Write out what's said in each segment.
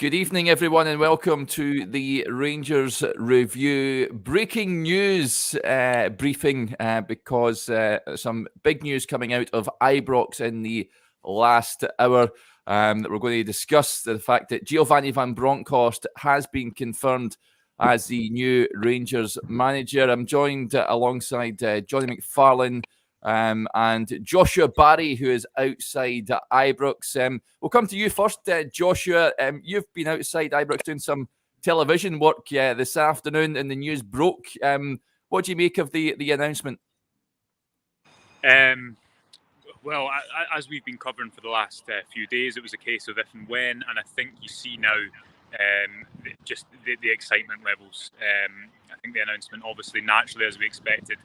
Good evening, everyone, and welcome to the Rangers Review breaking news briefing because some big news coming out of Ibrox in the last hour that we're going to discuss. The fact that Giovanni van Bronckhorst has been confirmed as the new Rangers manager. I'm joined alongside Jonny McFarlane and Joshua Barrie, who is outside Ibrox. We'll come to you first, Joshua. You've been outside Ibrox doing some television work this afternoon, and the news broke. What do you make of the announcement? Well, as we've been covering for the last few days, it was a case of if and when, and I think you see now just the excitement levels. I think the announcement, obviously, naturally, as we expected,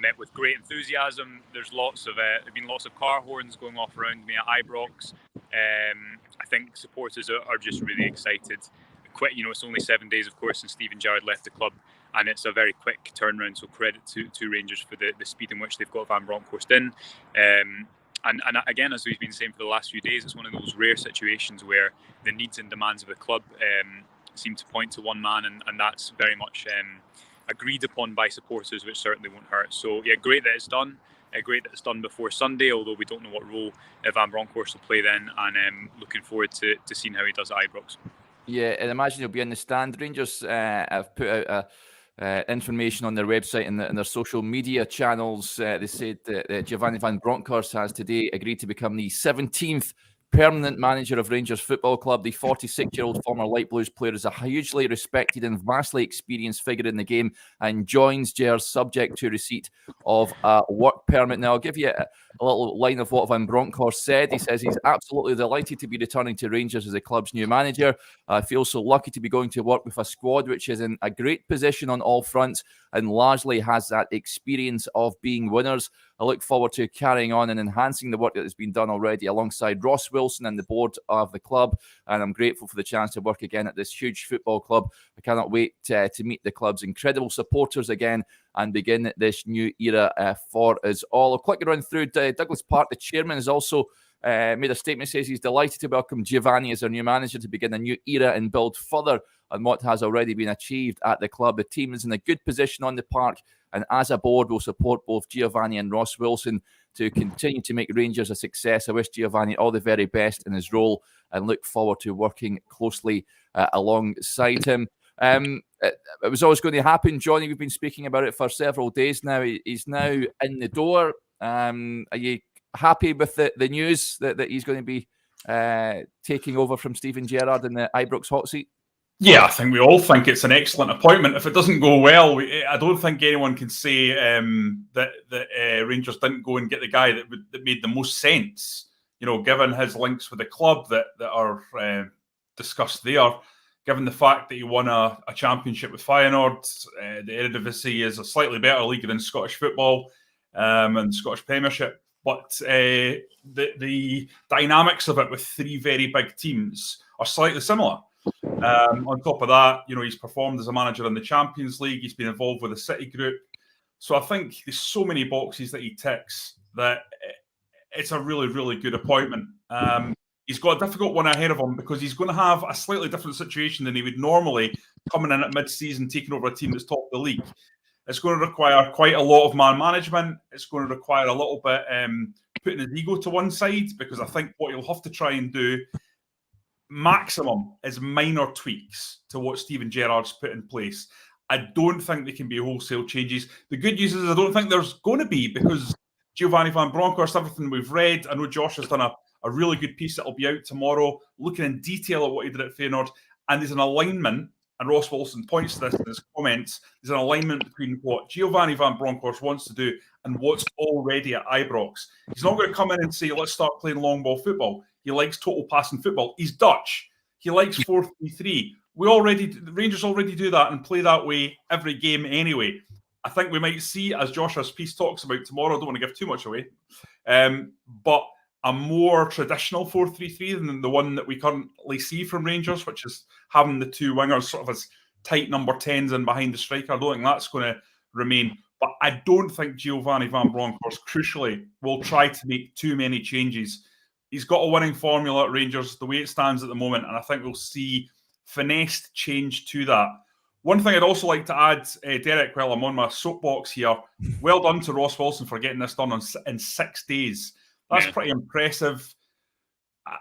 met with great enthusiasm. There's been lots of car horns going off around me at Ibrox. I think supporters are just really excited. It's only 7 days, of course, since Steven Gerrard left the club, and it's a very quick turnaround. So credit to Rangers for the speed in which they've got Van Bronckhorst in. And again, as we've been saying for the last few days, it's one of those rare situations where the needs and demands of the club seem to point to one man, and that's very much agreed upon by supporters, which certainly won't hurt. So yeah, great that it's done. Great that it's done before Sunday, although we don't know what role Van Bronckhorst will play then, and looking forward to seeing how he does at Ibrox. Yeah, and imagine he'll be in the stand. Rangers have put out information on their website and their social media channels. They said that Giovanni van Bronckhorst has today agreed to become the 17th permanent manager of Rangers Football Club. The 46-year-old former Light Blues player is a hugely respected and vastly experienced figure in the game and joins Gers subject to receipt of a work permit. Now, I'll give you a little line of what Van Bronckhorst said. He says he's absolutely delighted to be returning to Rangers as the club's new manager. I feel so lucky to be going to work with a squad which is in a great position on all fronts and largely has that experience of being winners. I look forward to carrying on and enhancing the work that has been done already alongside Ross Wilson and the board of the club, and I'm grateful for the chance to work again at this huge football club. I cannot wait to meet the club's incredible supporters again and begin this new era for us all. I'll quickly run through Douglas Park. The chairman has also made a statement, says he's delighted to welcome Giovanni as our new manager to begin a new era and build further on what has already been achieved at the club. The team is in a good position on the park, and as a board, we'll support both Giovanni and Ross Wilson to continue to make Rangers a success. I wish Giovanni all the very best in his role and look forward to working closely alongside him. It was always going to happen, Johnny. We've been speaking about it for several days now. He's now in the door. Are you happy with the news that he's going to be taking over from Steven Gerrard in the Ibrox hot seat? Yeah, I think we all think it's an excellent appointment. If it doesn't go well, I don't think anyone can say that Rangers didn't go and get the guy that made the most sense. You know, given his links with the club that are discussed there, given the fact that he won a championship with Feyenoord, the Eredivisie is a slightly better league than Scottish football and Scottish Premiership. But the dynamics of it with three very big teams are slightly similar. On top of that, you know, he's performed as a manager in the Champions League. He's been involved with the City Group. So I think there's so many boxes that he ticks that it's a really, really good appointment. He's got a difficult one ahead of him because he's going to have a slightly different situation than he would normally coming in at mid-season, taking over a team that's top of the league. It's going to require quite a lot of man management. It's going to require a little bit putting his ego to one side, because I think what he'll have to try and do maximum is minor tweaks to what Steven Gerrard's put in place. I don't think they can be wholesale changes. The good news is I don't think there's going to be, because Giovanni van Bronckhorst, everything we've read, I know Josh has done a really good piece that'll be out tomorrow, looking in detail at what he did at Feyenoord, and there's an alignment, and Ross Wilson points to this in his comments, there's an alignment between what Giovanni van Bronckhorst wants to do and what's already at Ibrox. He's not going to come in and say, let's start playing long ball football. He likes total passing football. He's Dutch. He likes 4-3-3. The Rangers already do that and play that way every game anyway. I think we might see, as Joshua's piece talks about tomorrow, I don't want to give too much away, but a more traditional 4-3-3 than the one that we currently see from Rangers, which is having the two wingers sort of as tight number 10s in behind the striker. I don't think that's going to remain. But I don't think Giovanni van Bronckhorst, crucially, will try to make too many changes. he's got a winning formula at Rangers the way it stands at the moment, and I think we'll see finessed change to that. One thing I'd also like to add, Derek, while I'm on my soapbox here, well done to Ross Wilson for getting this done in 6 days. That's pretty impressive.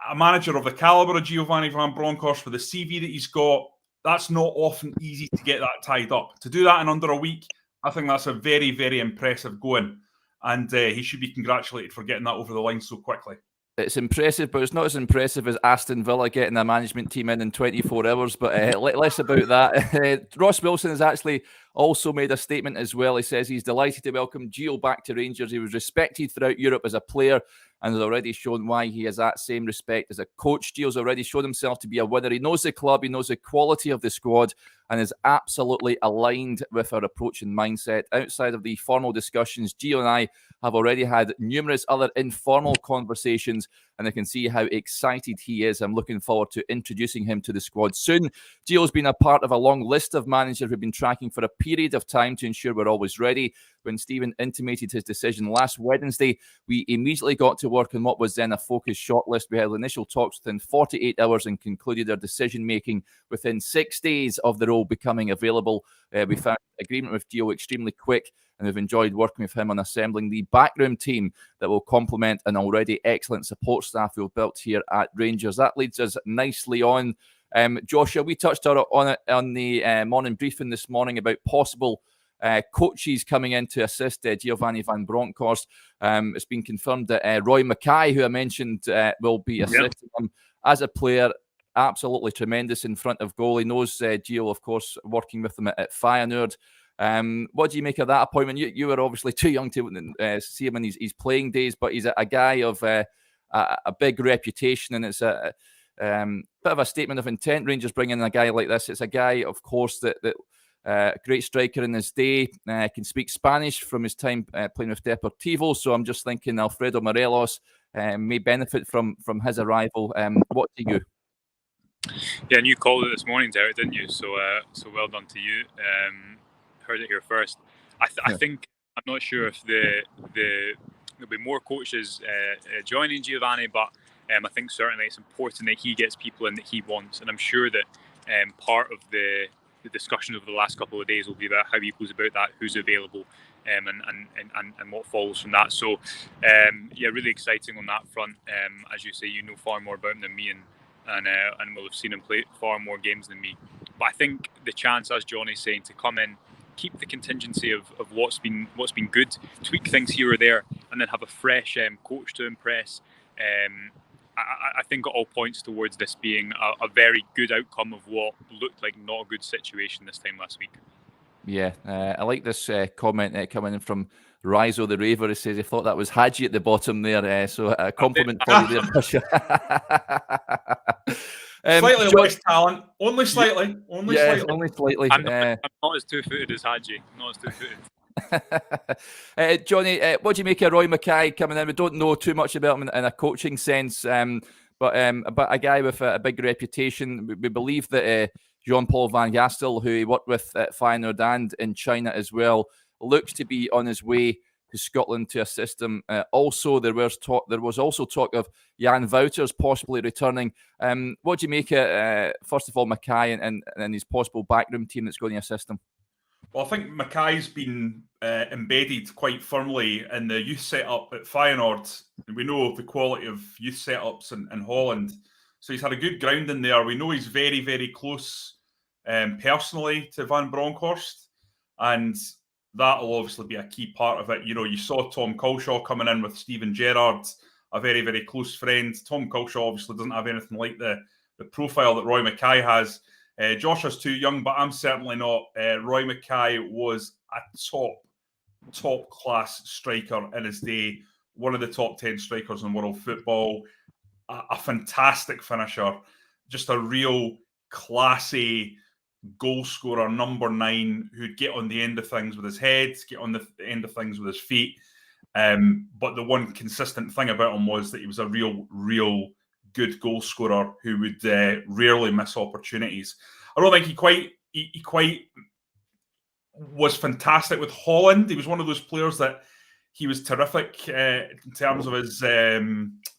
A manager of the calibre of Giovanni van Bronckhorst with the CV that he's got, that's not often easy to get that tied up. To do that in under a week, I think that's a very, very impressive going. And he should be congratulated for getting that over the line so quickly. It's impressive, but it's not as impressive as Aston Villa getting a management team in 24 hours. But less about that. Ross Wilson has actually also made a statement as well. He says he's delighted to welcome Gio back to Rangers. He was respected throughout Europe as a player and has already shown why he has that same respect as a coach. Gio's already shown himself to be a winner. He knows the club, he knows the quality of the squad, and is absolutely aligned with our approach and mindset. Outside of the formal discussions, Gio and I have already had numerous other informal conversations, and I can see how excited he is. I'm looking forward to introducing him to the squad soon. Gio's been a part of a long list of managers we've been tracking for a period of time to ensure we're always ready. When Stephen intimated his decision last Wednesday, we immediately got to work on what was then a focused shortlist. We had initial talks within 48 hours and concluded our decision-making within 6 days of the role becoming available. We found agreement with Gio extremely quick, and we've enjoyed working with him on assembling the backroom team that will complement an already excellent support staff we've built here at Rangers. That leads us nicely on. Joshua, we touched on it on the morning briefing this morning about possible coaches coming in to assist Giovanni van Bronckhorst. It's been confirmed that Roy Makaay, who I mentioned, will be assisting him as a player. Absolutely tremendous in front of goal. He knows Gio, of course, working with him at Feyenoord. What do you make of that appointment? You were obviously too young to see him in his playing days, but he's a guy of a big reputation, and it's a bit of a statement of intent. Rangers bringing in a guy like this. It's a guy, of course, that great striker in his day, can speak Spanish from his time playing with Deportivo. So I'm just thinking Alfredo Morelos may benefit from his arrival. What do you? Yeah, and you called it this morning, Derek, didn't you? So well done to you. Heard it here first. I think, I'm not sure if there'll be more coaches joining Giovanni, but I think certainly it's important that he gets people in that he wants, and I'm sure that part of the discussion over the last couple of days will be about how he goes about that, who's available, and what follows from that. So yeah, really exciting on that front. As you say, you know far more about him than me, and will have seen him play far more games than me. But I think the chance, as Johnny's saying, to come in, keep the contingency of what's been good, tweak things here or there, and then have a fresh coach to impress. I think it all points towards this being a very good outcome of what looked like not a good situation this time last week. Yeah, I like this comment coming in from Rizo the Raver. He says he thought that was Hadji at the bottom there. So a compliment for you there, Joshua. Slightly less talent, only slightly. Only slightly. I'm not as two-footed as Hadji. Not as two-footed. Johnny, what do you make of Roy Makaay coming in? We don't know too much about him in a coaching sense, but a guy with a big reputation. We believe that Jean-Paul Van Gastel, who he worked with at Feyenoord and in China as well, looks to be on his way to Scotland to assist him. Also, there was also talk of Jan Wouters possibly returning. What do you make of, first of all, Makaay and his possible backroom team that's going to assist him? Well, I think Makaay's been embedded quite firmly in the youth setup at Feyenoord. We know the quality of youth setups in Holland. So he's had a good grounding there. We know he's very, very close personally to Van Bronckhorst. And that'll obviously be a key part of it. You know, you saw Tom Culshaw coming in with Steven Gerrard, a very, very close friend. Tom Culshaw obviously doesn't have anything like the profile that Roy Makaay has. Josh is too young, but I'm certainly not. Roy Makaay was a top class striker in his day, one of the top 10 strikers in world football, a fantastic finisher, just a real classy goal scorer, number 9, who'd get on the end of things with his head, get on the end of things with his feet. But the one consistent thing about him was that he was a real good goal scorer who would rarely miss opportunities. I don't think he quite was fantastic with Holland. He was one of those players that he was terrific in terms of his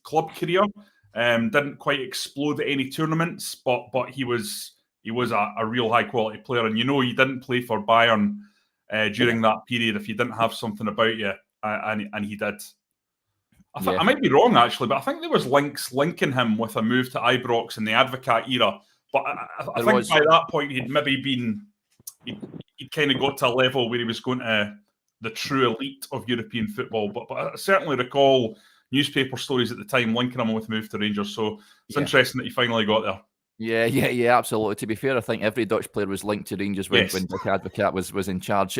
club career. Didn't quite explode at any tournaments, but he was a real high quality player. And you know, he didn't play for Bayern during that period if you didn't have something about you, and he did. I might be wrong actually, but I think there was linking him with a move to Ibrox in the Advocat era. But I think by that point he'd maybe he'd kind of got to a level where he was going to the true elite of European football. But I certainly recall newspaper stories at the time linking him with move to Rangers. So it's interesting that he finally got there. Yeah, absolutely. To be fair, I think every Dutch player was linked to Rangers when Dick Advocat was in charge.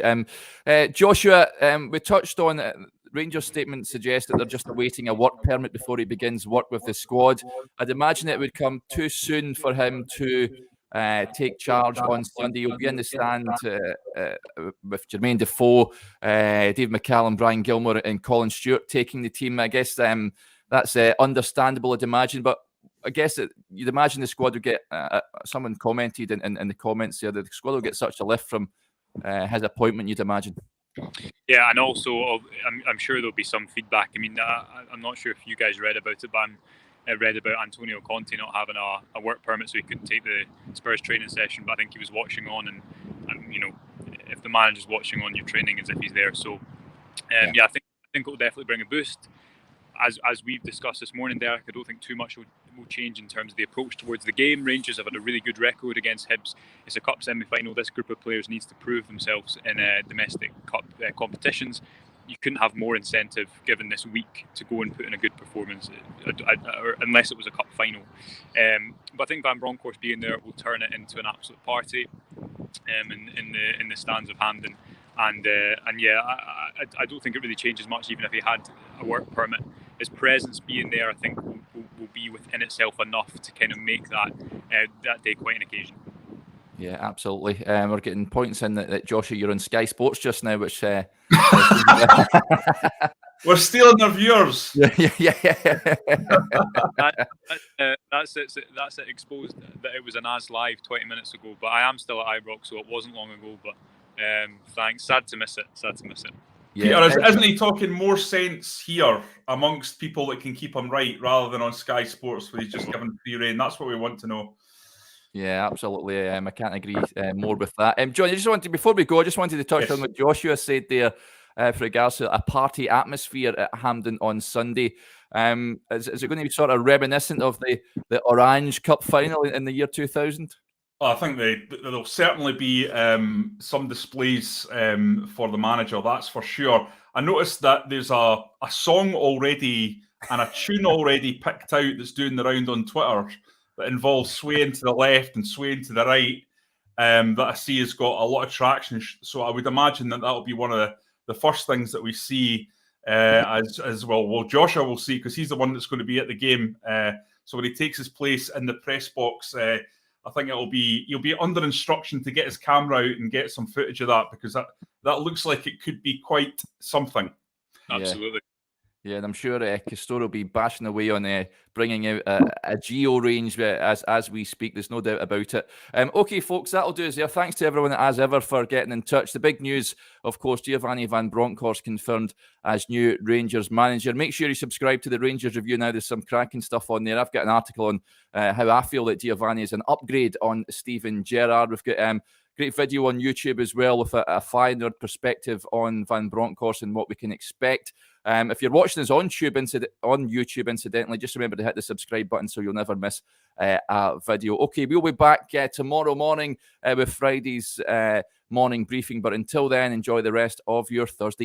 Joshua, we touched on Rangers' statement suggests that they're just awaiting a work permit before he begins work with the squad. I'd imagine it would come too soon for him to take charge on Sunday. He'll be in the stand with Jermaine Defoe, Dave McCallum, Brian Gilmore and Colin Stewart taking the team. I guess that's understandable, I'd imagine, but I guess you'd imagine the squad would get, someone commented in the comments there, that the squad will get such a lift from his appointment, you'd imagine. Yeah, and also I'm sure there'll be some feedback. I mean, I'm not sure if you guys read about it, but I read about Antonio Conte not having a work permit, so he couldn't take the Spurs training session. But I think he was watching on, and you know, if the manager's watching on, your training as if he's there. So I think it'll definitely bring a boost. As we've discussed this morning, Derek, I don't think too much will change in terms of the approach towards the game. Rangers have had a really good record against Hibs. It's a cup semi-final. This group of players needs to prove themselves in domestic cup competitions. You couldn't have more incentive given this week to go and put in a good performance, unless it was a cup final. But I think Van Bronckhorst being there will turn it into an absolute party in the stands of Hampden. And I don't think it really changes much, even if he had a work permit. His presence being there, I think, will be within itself enough to kind of make that day quite an occasion. Yeah, absolutely. We're getting points in that Joshua, you're on Sky Sports just now, which we're stealing their viewers. Yeah. That's it. Exposed that it was an As Live 20 minutes ago, but I am still at Ibrox, so it wasn't long ago. But thanks. Sad to miss it. Yeah. Peter, isn't he talking more sense here amongst people that can keep him right rather than on Sky Sports where he's just given free rein? That's what we want to know. Yeah, absolutely. I can't agree more with that. John, before we go, I just wanted to touch on what Joshua said there for regards to a party atmosphere at Hampden on Sunday. Is it going to be sort of reminiscent of the Orange Cup final in the year 2000? I think there'll certainly be some displays for the manager, that's for sure. I noticed that there's a song already and a tune already picked out that's doing the round on Twitter that involves swaying to the left and swaying to the right, that I see has got a lot of traction. So I would imagine that will be one of the first things that we see as well. Well, Joshua will see, because he's the one that's going to be at the game. So when he takes his place in the press box, I think he'll be under instruction to get his camera out and get some footage of that, because that looks like it could be quite something. Absolutely. Yeah, and I'm sure Castore will be bashing away on bringing out a geo range as we speak. There's no doubt about it. Okay, folks, that'll do us there. Thanks to everyone, as ever, for getting in touch. The big news, of course, Giovanni van Bronckhorst confirmed as new Rangers manager. Make sure you subscribe to the Rangers Review now. There's some cracking stuff on there. I've got an article on how I feel that Giovanni is an upgrade on Steven Gerrard. We've got great video on YouTube as well with a finer perspective on Van Bronckhorst and what we can expect. If you're watching us on YouTube, incidentally, just remember to hit the subscribe button so you'll never miss a video. Okay, we'll be back tomorrow morning with Friday's morning briefing. But until then, enjoy the rest of your Thursday evening.